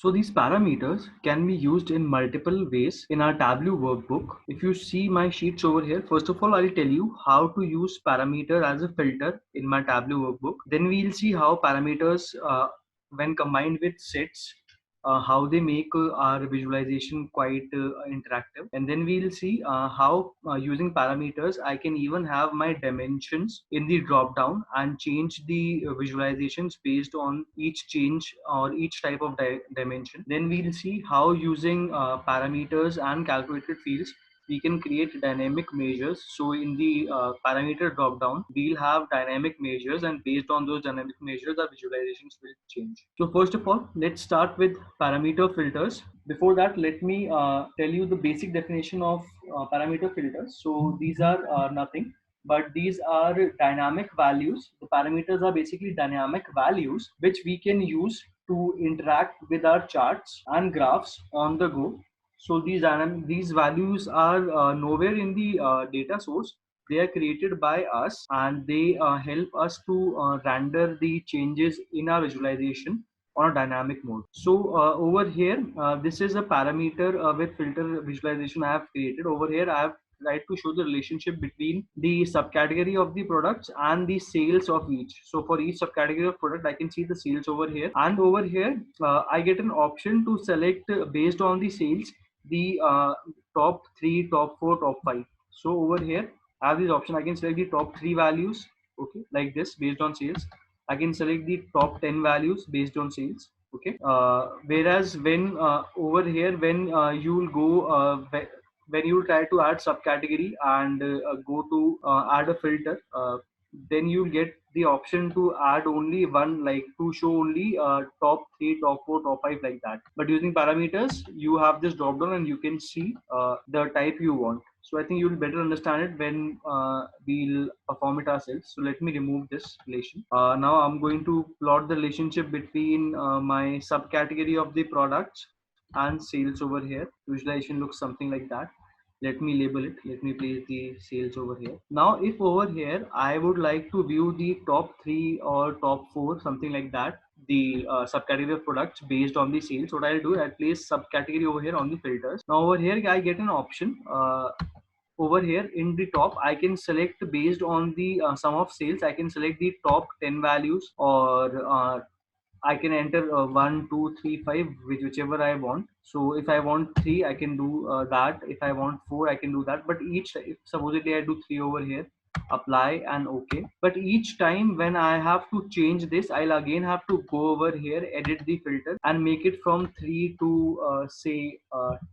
So these parameters can be used in multiple ways in our Tableau workbook. If you see my sheets over here, first of all, I'll tell you how to use parameter as a filter in my Tableau workbook. Then we'll see how parameters, when combined with sets, how they make our visualization quite interactive. And then we'll see how using parameters I can even have my dimensions in the drop down and change the visualizations based on each change or each type of dimension. Then we'll see how using parameters and calculated fields we can create dynamic measures. So in the parameter drop down, we'll have dynamic measures, and based on those dynamic measures, our visualizations will change. So first of all, let's start with parameter filters. Before that, let me tell you the basic definition of parameter filters. So these are nothing, but these are dynamic values. The parameters are basically dynamic values which we can use to interact with our charts and graphs on the go. So these values are nowhere in the data source. They are created by us, and they help us to render the changes in our visualization on a dynamic mode. So over here, this is a parameter with filter visualization I have created. Over here, I have tried to show the relationship between the subcategory of the products and the sales of each. So for each subcategory of product, I can see the sales over here, and over here I get an option to select based on the sales the top 3, top 4, top 5. So over here I have this option. I can select the top 3 values, okay, like this based on sales. I can select the top 10 values based on sales, okay. Whereas when over here, when you will go when you try to add subcategory and go to add a filter, then you'll get the option to add only one, like to show only top 3, top 4, top 5, like that. But using parameters, you have this drop down and you can see the type you want. So I think you'll better understand it when we'll perform it ourselves. So let me remove this relation. Now I'm going to plot the relationship between my subcategory of the products and sales over here. Visualization looks something like that. Let me label it. Let me place the sales over here. Now if over here I would like to view the top 3 or top 4, something like that, the subcategory of products based on the sales, what I'll do, I'll place subcategory over here on the filters. Now over here I get an option. Over here in the top, I can select based on the sum of sales. I can select the top 10 values, or I can enter 1, 2, 3, 5, whichever I want. So if I want 3, I can do that. If I want 4, I can do that. But each, if supposedly I do 3 over here, apply and okay. But each time when I have to change this, I'll again have to go over here, edit the filter, and make it from 3 to say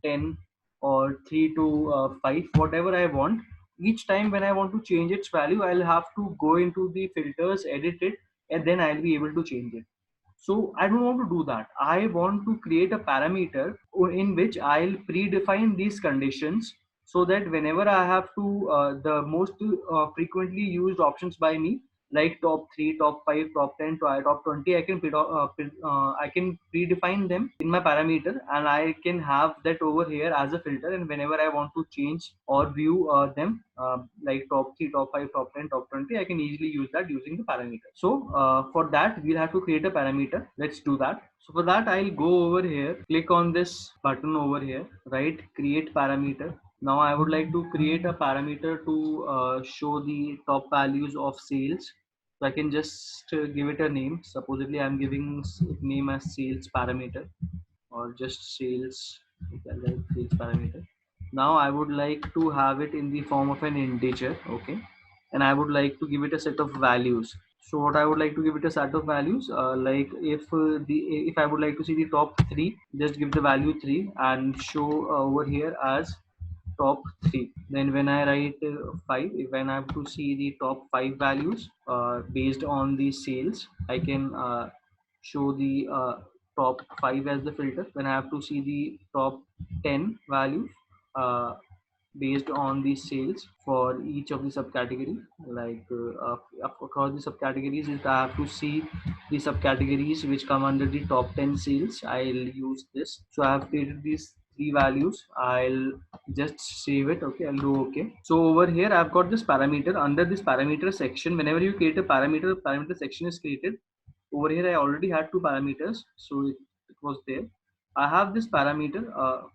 10, or 3 to 5, whatever I want. Each time when I want to change its value, I'll have to go into the filters, edit it, and then I'll be able to change it. So I don't want to do that. I want to create a parameter in which I'll predefine these conditions, so that whenever I have to, the most frequently used options by me, like top 3, top 5, top 10, top 20, I can predefine them in my parameter, and I can have that over here as a filter. And whenever I want to change or view them, like top 3, top 5, top 10, top 20, I can easily use that using the parameter. So for that, we'll have to create a parameter. Let's do that. So for that, I'll go over here, click on this button over here, right? Create parameter. Now I would like to create a parameter to show the top values of sales. So I can just give it a name. Supposedly I'm giving name as sales parameter, or just sales, like sales parameter. Now I would like to have it in the form of an integer, okay, and I would like to give it a set of values. So what I would like to give it a set of values, like if I would like to see the top 3, just give the value 3 and show over here as top 3. Then when I write 5, when I have to see the top 5 values based on the sales, I can show the top 5 as the filter. When I have to see the top 10 values uh, based on the sales for each of the subcategory, like across the subcategories, if I have to see the subcategories which come under the top 10 sales, I'll use this. So I have created these 3 values. I'll just save it, okay, I'll do okay. So over here I've got this parameter. Under this parameter section, whenever you create a parameter section is created. Over here I already had 2 parameters, so it was there. I have this parameter.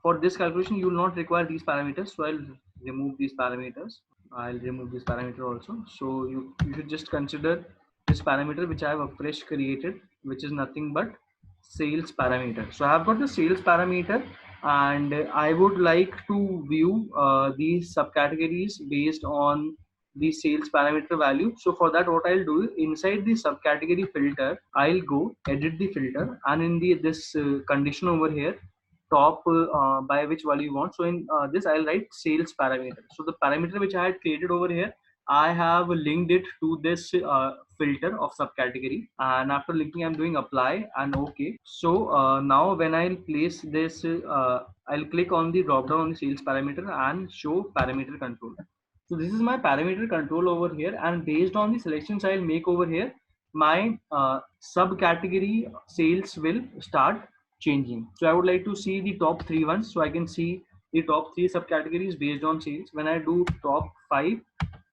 For this calculation, you will not require these parameters, so I'll remove these parameters. I'll remove this parameter also. So you should just consider this parameter which I have afresh created, which is nothing but sales parameter. So I have got the sales parameter, and I would like to view these subcategories based on the sales parameter value. So for that, what I'll do inside the subcategory filter, I'll go edit the filter, and in the this condition over here, top by which value you want. So in this, I'll write sales parameter. So the parameter which I had created over here, I have linked it to this filter of subcategory, and after linking, I'm doing apply and OK. So now when I'll place this, I'll click on the drop down on the sales parameter and show parameter control. So this is my parameter control over here, and based on the selections I'll make over here, my subcategory sales will start changing. So I would like to see the top three ones, so I can see the top three subcategories based on sales. When I do top five,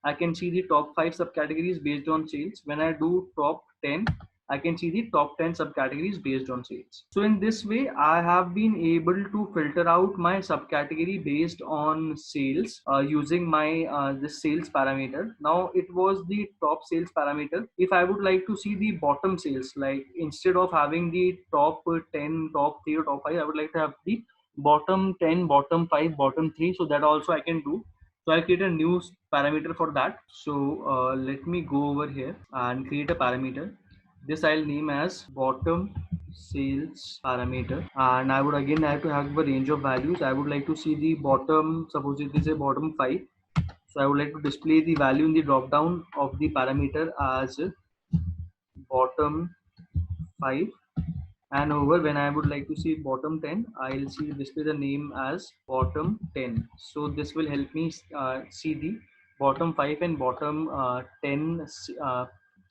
I can see the top five subcategories based on sales. When I do top 10, I can see the top 10 subcategories based on sales. So in this way, I have been able to filter out my subcategory based on sales using my this sales parameter. Now it was the top sales parameter. If I would like to see the bottom sales, like instead of having the top 10, top 3 or top 5, I would like to have the bottom 10, bottom 5, bottom 3. So that also I can do. So I'll create a new parameter for that. So let me go over here and create a parameter. This I'll name as bottom sales parameter, and I would again have to have a range of values. I would like to see the bottom, suppose it is a bottom 5. So I would like to display the value in the drop down of the parameter as bottom 5, and over when I would like to see bottom 10, I'll see display the name as bottom 10. So this will help me see the bottom 5 and bottom 10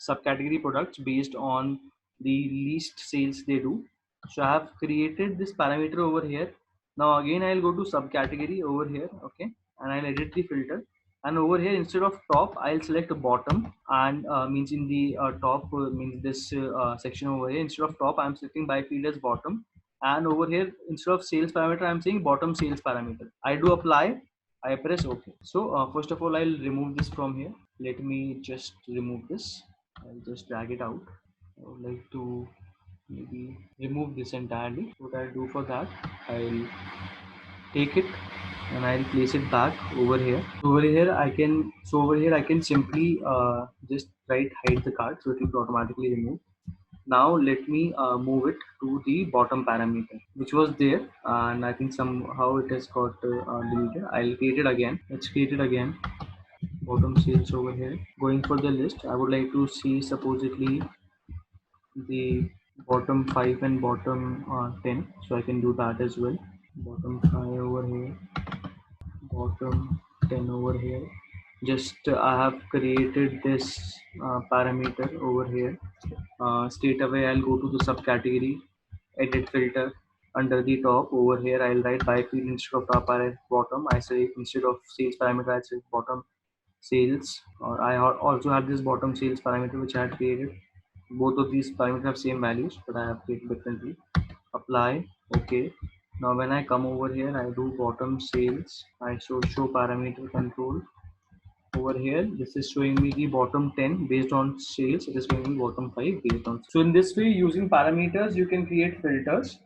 subcategory products based on the least sales they do. So I have created this parameter over here. Now again I'll go to subcategory over here, okay, and I'll edit the filter, and over here instead of top I'll select bottom, and means in the top means this section over here, instead of top I'm selecting by field as bottom, and over here instead of sales parameter I'm saying bottom sales parameter. I do apply, I press OK. So first of all I'll remove this from here. Let me just remove this. I'll just drag it out. I would like to maybe remove this entirely. What I'll do for that, I'll take it and I'll place it back over here. Over here I can, so over here I can simply just write hide the card, so it will automatically remove. Now let me move it to the bottom parameter which was there, and I think somehow it has got deleted. I'll create it again. Let's create it again. Bottom sales over here. Going for the list, I would like to see supposedly the bottom 5 and bottom 10, so I can do that as well. Bottom 5 over here, bottom 10 over here. Just I have created this parameter over here. Straight away I'll go to the subcategory, edit filter. Under the top over here I'll write by field instead of top or bottom. I say instead of sales parameter I say bottom sales, or I also have this bottom sales parameter which I had created. Both of these parameters have same values, but I have created differently. Apply, okay. Now when I come over here, I do bottom sales. I show parameter control. Over here, this is showing me the bottom 10 based on sales. It is showing me bottom 5 based on. So in this way, using parameters, you can create filters